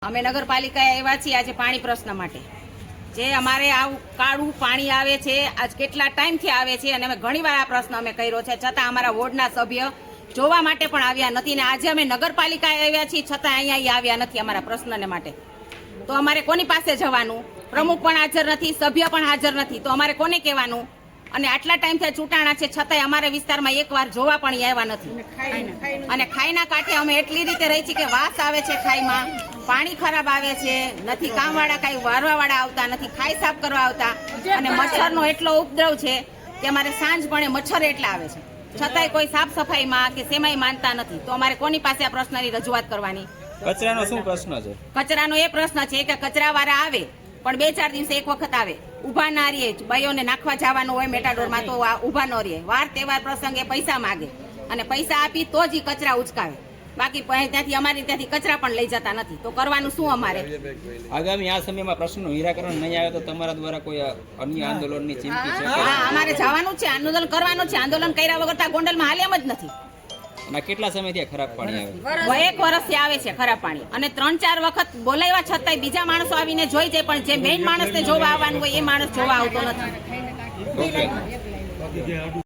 અમે નગરપાલિકાએ આવ્યા છીએ આજે પાણી પ્રશ્ન માટે। જે અમારે આવું કાળું પાણી આવે છે આજ કેટલા ટાઈમથી આવે છે અને અમે ઘણીવાર આ પ્રશ્ન અમે કર્યો છે, છતાં અમારા વોર્ડના સભ્ય જોવા માટે પણ આવ્યા નથી ને આજે અમે નગરપાલિકાએ આવ્યા છીએ છતાં અહીંયા આવ્યા નથી અમારા પ્રશ્નને માટે। તો અમારે કોની પાસે જવાનું? પ્રમુખ પણ હાજર નથી, સભ્ય પણ હાજર નથી, તો અમારે કોને કહેવાનું? અને આટલા ટાઈમથી ચૂંટાણા છે છતાંય અમારા વિસ્તારમાં એકવાર જોવા પણ આવ્યા નથી। અને ખાઈના કાંઠે અમે એટલી રીતે રહી છીએ કે વાસ આવે છે, ખાઈમાં પાણી ખરાબ આવે છે, નથી કામવાળા કાંઈ વારવાવાળા આવતા નથી, ખાઈ સાફ કરવા આવતા, અને મચ્છરનો એટલો ઉપદ્રવ છે કે અમારે સાંજ પડે મચ્છર એટલા આવે છે છતાંય કોઈ સાફ સફાઈમાં કે સેમાઈ માનતા નથી। તો અમારે કોની પાસે આ પ્રશ્નની રજૂઆત કરવાની? કચરાનો શું પ્રશ્ન છે? કચરાનો એ પ્રશ્ન છે કે કચરાવાળા આવે પણ 2-4 દિવસે એક વખત આવે, ઊભા ના રહીએ, બાઈઓને નાખવા જવાનું હોય મેટાડોરમાં તો ઊભા ન રહીએ, વાર તહેવાર પ્રસંગે પૈસા માગે અને પૈસા આપી તો જ કચરા ઉચકાવે, બાકી ત્યાંથી અમારી ત્યાંથી કચરા પણ લઈ જતા નથી। તો કરવાનું શું અમારે? આગામી આ સમયમાં પ્રશ્નનું નિરાકરણ નહીં આવે તો તમારા દ્વારા કોઈ અન્ય આંદોલનની ચીમકી છે? હા, અમારે જવાનું છે, આંદોલન કરવાનું છે। આંદોલન કર્યા વગર તો ગોંડલમાં હાલ એમ જ નથી। અને કેટલા સમયથી ખરાબ પાણી આવે? 1 વર્ષથી આવે છે ખરાબ પાણી, અને 3-4 વખત બોલાવ્યા છતાંય બીજા માણસો આવીને જોઈ જાય, પણ જે મેઇન માણસને જોવા આવવાનું હોય એ માણસ જોવા આવતો નથી। ઓકે।